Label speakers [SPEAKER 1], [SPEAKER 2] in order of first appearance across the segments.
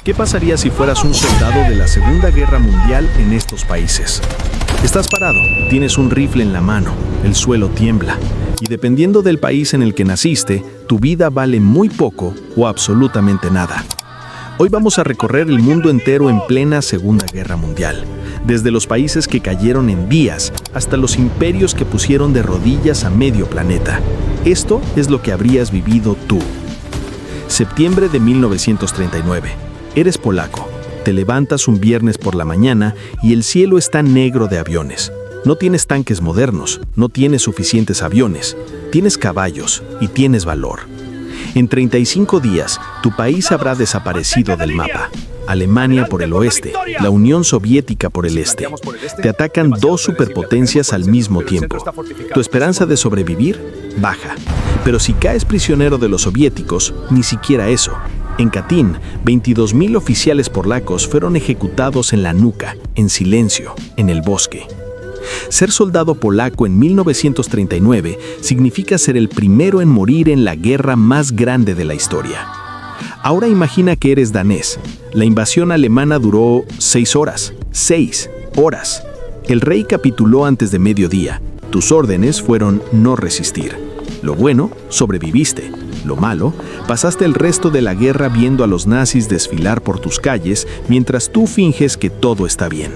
[SPEAKER 1] ¿Qué pasaría si fueras un soldado de la Segunda Guerra Mundial en estos países? Estás parado, tienes un rifle en la mano, el suelo tiembla, y dependiendo del país en el que naciste, tu vida vale muy poco o absolutamente nada. Hoy vamos a recorrer el mundo entero en plena Segunda Guerra Mundial, desde los países que cayeron en días hasta los imperios que pusieron de rodillas a medio planeta. Esto es lo que habrías vivido tú. Septiembre de 1939. Eres polaco. Te levantas un viernes por la mañana y el cielo está negro de aviones. No tienes tanques modernos, no tienes suficientes aviones, tienes caballos y tienes valor. En 35 días, tu país habrá desaparecido del mapa. Alemania por el oeste, la Unión Soviética por el este. Te atacan dos superpotencias al mismo tiempo. Tu esperanza de sobrevivir baja. Pero si caes prisionero de los soviéticos, ni siquiera eso. En Katyn, 22.000 oficiales polacos fueron ejecutados en la nuca, en silencio, en el bosque. Ser soldado polaco en 1939 significa ser el primero en morir en la guerra más grande de la historia. Ahora imagina que eres danés. La invasión alemana duró 6 horas. 6 horas. El rey capituló antes de mediodía. Tus órdenes fueron no resistir. Lo bueno, sobreviviste. Lo malo, pasaste el resto de la guerra viendo a los nazis desfilar por tus calles mientras tú finges que todo está bien.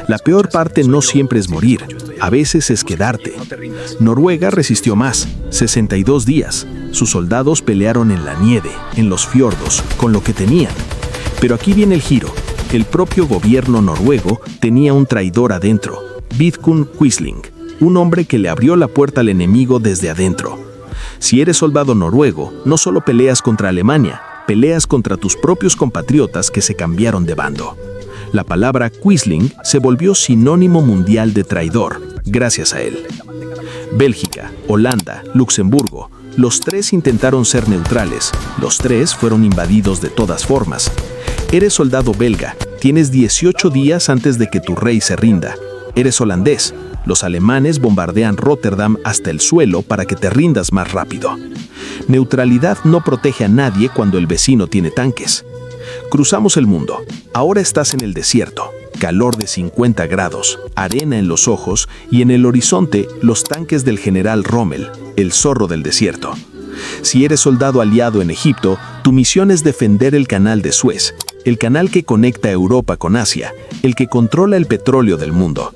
[SPEAKER 1] La peor parte no siempre es morir, a veces es quedarte. Noruega resistió más, 62 días. Sus soldados pelearon en la nieve, en los fiordos, con lo que tenían. Pero aquí viene el giro. El propio gobierno noruego tenía un traidor adentro, Vidkun Quisling, un hombre que le abrió la puerta al enemigo desde adentro. Si eres soldado noruego, no solo peleas contra Alemania, peleas contra tus propios compatriotas que se cambiaron de bando. La palabra Quisling se volvió sinónimo mundial de traidor, gracias a él. Bélgica, Holanda, Luxemburgo, los tres intentaron ser neutrales, los tres fueron invadidos de todas formas. Eres soldado belga, tienes 18 días antes de que tu rey se rinda. Eres holandés, los alemanes bombardean Rotterdam hasta el suelo para que te rindas más rápido. Neutralidad no protege a nadie cuando el vecino tiene tanques. Cruzamos el mundo. Ahora estás en el desierto. Calor de 50 grados, arena en los ojos y en el horizonte los tanques del general Rommel, el zorro del desierto. Si eres soldado aliado en Egipto, tu misión es defender el canal de Suez, el canal que conecta Europa con Asia, el que controla el petróleo del mundo.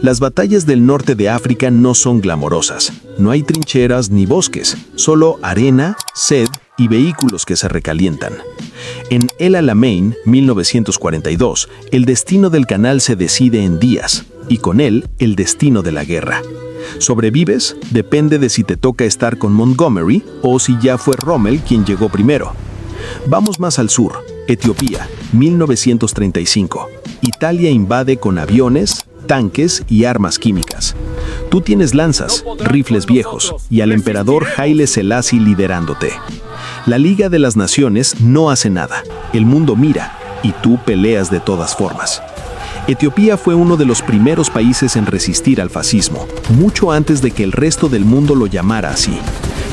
[SPEAKER 1] Las batallas del norte de África no son glamorosas. No hay trincheras ni bosques, solo arena, sed y vehículos que se recalientan. En El Alamein, 1942, el destino del canal se decide en días, y con él, el destino de la guerra. ¿Sobrevives? Depende de si te toca estar con Montgomery o si ya fue Rommel quien llegó primero. Vamos más al sur, Etiopía, 1935. Italia invade con aviones, tanques y armas químicas. Tú tienes lanzas, rifles viejos y al emperador Haile Selassie liderándote. La Liga de las Naciones no hace nada. El mundo mira y tú peleas de todas formas. Etiopía fue uno de los primeros países en resistir al fascismo, mucho antes de que el resto del mundo lo llamara así.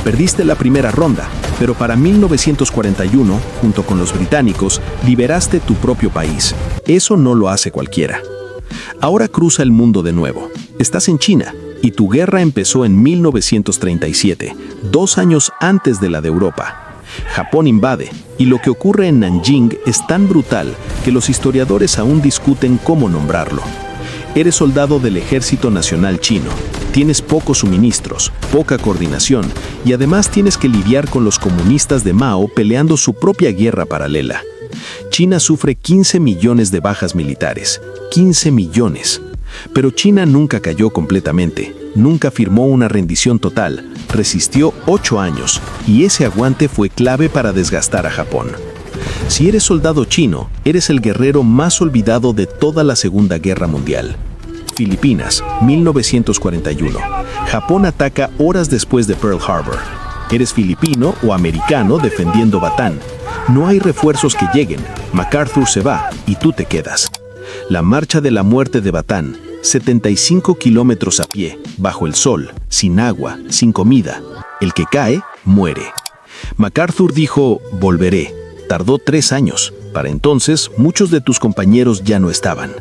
[SPEAKER 1] Perdiste la primera ronda, pero para 1941, junto con los británicos, liberaste tu propio país. Eso no lo hace cualquiera. Ahora cruza el mundo de nuevo. Estás en China y tu guerra empezó en 1937, 2 años antes de la de Europa. Japón invade, y lo que ocurre en Nanjing es tan brutal que los historiadores aún discuten cómo nombrarlo. Eres soldado del Ejército Nacional Chino, tienes pocos suministros, poca coordinación, y además tienes que lidiar con los comunistas de Mao peleando su propia guerra paralela. China sufre 15 millones de bajas militares, 15 millones. Pero China nunca cayó completamente, nunca firmó una rendición total, resistió 8 años, y ese aguante fue clave para desgastar a Japón. Si eres soldado chino, eres el guerrero más olvidado de toda la Segunda Guerra Mundial. Filipinas, 1941. Japón ataca horas después de Pearl Harbor. Eres filipino o americano defendiendo Batán. No hay refuerzos que lleguen, MacArthur se va y tú te quedas. La marcha de la muerte de Batán, 75 kilómetros a pie, bajo el sol, sin agua, sin comida. El que cae, muere. MacArthur dijo, volveré. Tardó 3 años. Para entonces, muchos de tus compañeros ya no estaban.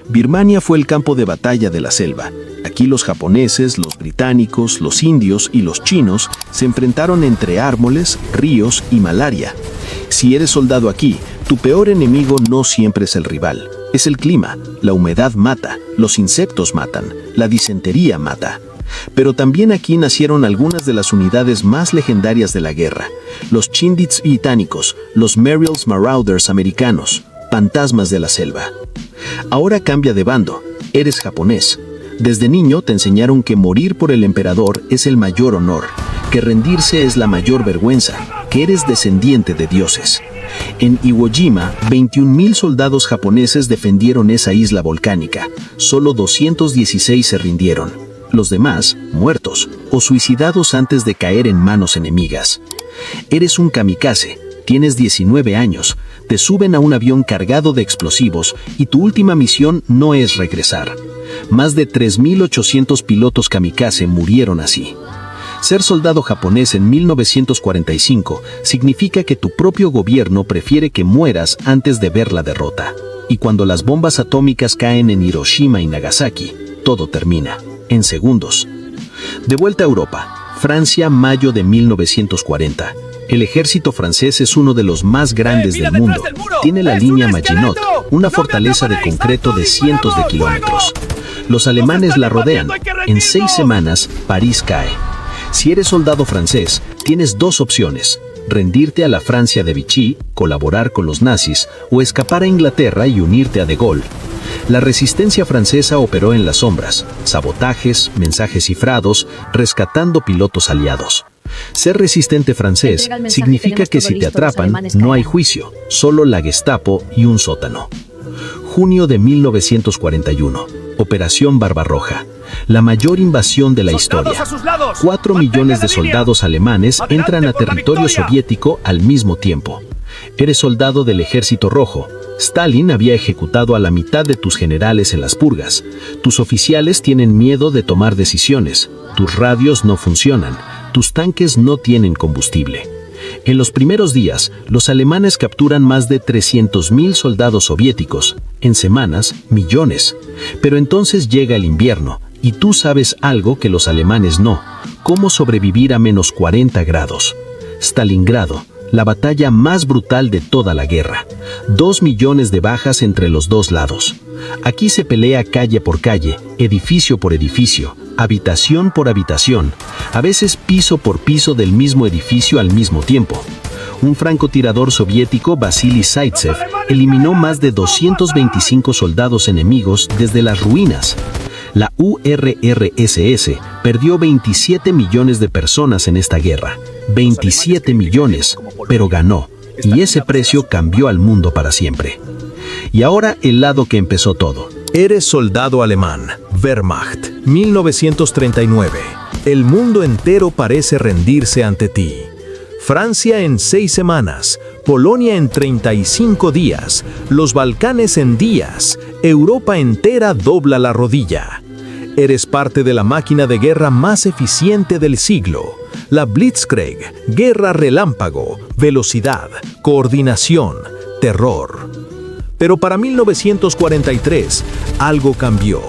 [SPEAKER 1] Birmania fue el campo de batalla de la selva. Aquí los japoneses, los británicos, los indios y los chinos se enfrentaron entre árboles, ríos y malaria. Si eres soldado aquí, tu peor enemigo no siempre es el rival. Es el clima, la humedad mata, los insectos matan, la disentería mata. Pero también aquí nacieron algunas de las unidades más legendarias de la guerra. Los Chindits británicos, los Merrills Marauders americanos, fantasmas de la selva. Ahora cambia de bando, eres japonés. Desde niño te enseñaron que morir por el emperador es el mayor honor, que rendirse es la mayor vergüenza, que eres descendiente de dioses. En Iwo Jima, 21,000 soldados japoneses defendieron esa isla volcánica. Solo 216 se rindieron. Los demás, muertos o suicidados antes de caer en manos enemigas. Eres un kamikaze, tienes 19 años, te suben a un avión cargado de explosivos y tu última misión no es regresar. Más de 3.800 pilotos kamikaze murieron así. Ser soldado japonés en 1945 significa que tu propio gobierno prefiere que mueras antes de ver la derrota. Y cuando las bombas atómicas caen en Hiroshima y Nagasaki, todo termina, en segundos. De vuelta a Europa, Francia, mayo de 1940. El ejército francés es uno de los más grandes del mundo. Tiene la línea Maginot, una fortaleza de concreto de cientos de kilómetros. Los alemanes la rodean. En 6 semanas, París cae. Si eres soldado francés, tienes 2 opciones: rendirte a la Francia de Vichy, colaborar con los nazis, o escapar a Inglaterra y unirte a De Gaulle. La resistencia francesa operó en las sombras, sabotajes, mensajes cifrados, rescatando pilotos aliados. Ser resistente francés significa que si te atrapan, no hay juicio, solo la Gestapo y un sótano. Junio de 1941. Operación Barbarroja. La mayor invasión de la historia. 4 millones de soldados alemanes entran a territorio soviético al mismo tiempo. Eres soldado del Ejército Rojo. Stalin había ejecutado a la mitad de tus generales en las purgas. Tus oficiales tienen miedo de tomar decisiones. Tus radios no funcionan. Tus tanques no tienen combustible. En los primeros días, los alemanes capturan más de 300,000 soldados soviéticos. En semanas, millones. Pero entonces llega el invierno, y tú sabes algo que los alemanes no: cómo sobrevivir a menos 40 grados. Stalingrado, la batalla más brutal de toda la guerra. 2 millones de bajas entre los dos lados. Aquí se pelea calle por calle, edificio por edificio, habitación por habitación, a veces piso por piso del mismo edificio al mismo tiempo. Un francotirador soviético, Vasily Zaitsev, eliminó más de 225 soldados enemigos desde las ruinas. La URSS perdió 27 millones de personas en esta guerra. 27 millones, pero ganó, y ese precio cambió al mundo para siempre. Y ahora el lado que empezó todo.
[SPEAKER 2] Eres soldado alemán, Wehrmacht, 1939. El mundo entero parece rendirse ante ti. Francia en 6 semanas, Polonia en 35 días, los Balcanes en días, Europa entera dobla la rodilla. Eres parte de la máquina de guerra más eficiente del siglo. La Blitzkrieg, guerra relámpago, velocidad, coordinación, terror. Pero para 1943, algo cambió.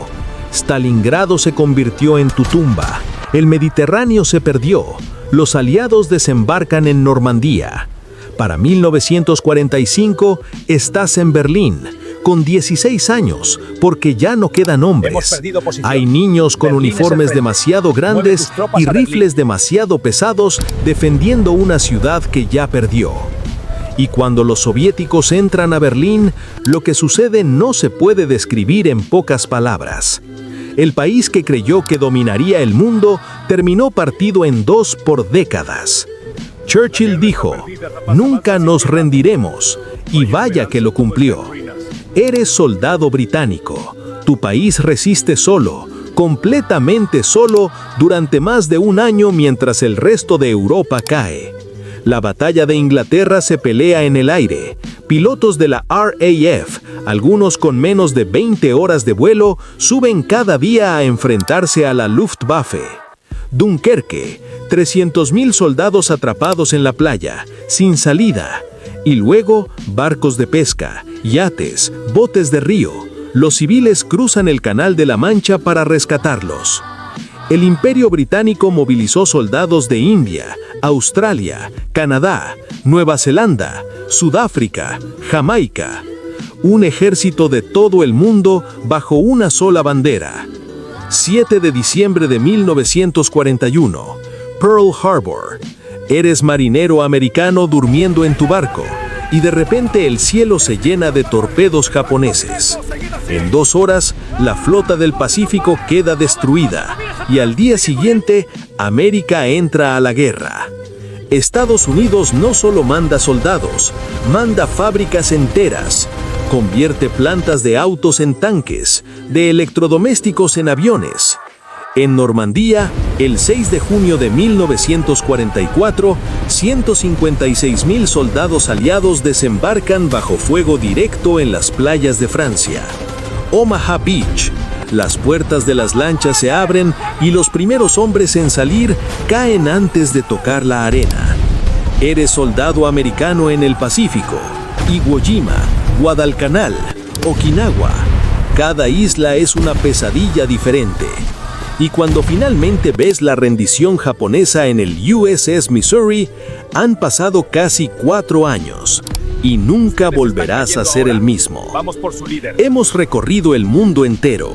[SPEAKER 2] Stalingrado se convirtió en tu tumba. El Mediterráneo se perdió. Los aliados desembarcan en Normandía. Para 1945, estás en Berlín, con 16 años, porque ya no quedan hombres. Hay niños con uniformes demasiado grandes y rifles demasiado pesados defendiendo una ciudad que ya perdió. Y cuando los soviéticos entran a Berlín, lo que sucede no se puede describir en pocas palabras. El país que creyó que dominaría el mundo terminó partido en 2 por décadas. Churchill dijo: "Nunca nos rendiremos", y vaya que lo cumplió. Eres soldado británico. Tu país resiste solo, completamente solo, durante más de un año mientras el resto de Europa cae. La batalla de Inglaterra se pelea en el aire. Pilotos de la RAF, algunos con menos de 20 horas de vuelo, suben cada día a enfrentarse a la Luftwaffe. Dunkerque, 300,000 soldados atrapados en la playa, sin salida. Y luego, barcos de pesca, yates, botes de río. Los civiles cruzan el Canal de la Mancha para rescatarlos. El Imperio Británico movilizó soldados de India, Australia, Canadá, Nueva Zelanda, Sudáfrica, Jamaica. Un ejército de todo el mundo bajo una sola bandera. 7 de diciembre de 1941, Pearl Harbor. Eres marinero americano durmiendo en tu barco, y de repente el cielo se llena de torpedos japoneses. En 2 horas, la flota del Pacífico queda destruida, y al día siguiente, América entra a la guerra. Estados Unidos no solo manda soldados, manda fábricas enteras. Convierte plantas de autos en tanques, de electrodomésticos en aviones. En Normandía, el 6 de junio de 1944, 156.000 soldados aliados desembarcan bajo fuego directo en las playas de Francia. Omaha Beach. Las puertas de las lanchas se abren y los primeros hombres en salir caen antes de tocar la arena. Eres soldado americano en el Pacífico. Iwo Jima, Guadalcanal, Okinawa. Cada isla es una pesadilla diferente. Y cuando finalmente ves la rendición japonesa en el USS Missouri, han pasado casi 4 años. Y nunca volverás a ser el mismo. Hemos recorrido el mundo entero,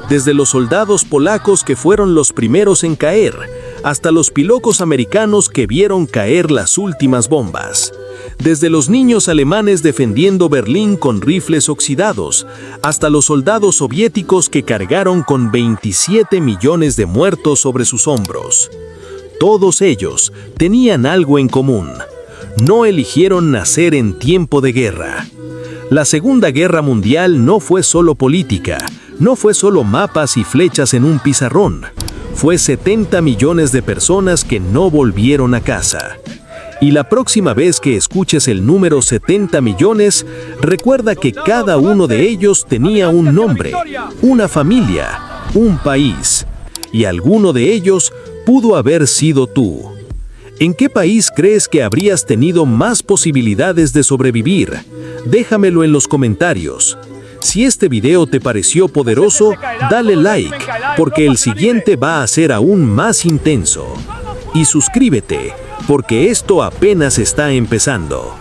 [SPEAKER 2] desde los soldados polacos que fueron los primeros en caer, hasta los pilotos americanos que vieron caer las últimas bombas. Desde los niños alemanes defendiendo Berlín con rifles oxidados, hasta los soldados soviéticos que cargaron con 27 millones de muertos sobre sus hombros. Todos ellos tenían algo en común. No eligieron nacer en tiempo de guerra. La Segunda Guerra Mundial no fue solo política, no fue solo mapas y flechas en un pizarrón. Fue 70 millones de personas que no volvieron a casa. Y la próxima vez que escuches el número 70 millones, recuerda que cada uno de ellos tenía un nombre, una familia, un país. Y alguno de ellos pudo haber sido tú. ¿En qué país crees que habrías tenido más posibilidades de sobrevivir? Déjamelo en los comentarios. Si este video te pareció poderoso, dale like, porque el siguiente va a ser aún más intenso. Y suscríbete, porque esto apenas está empezando.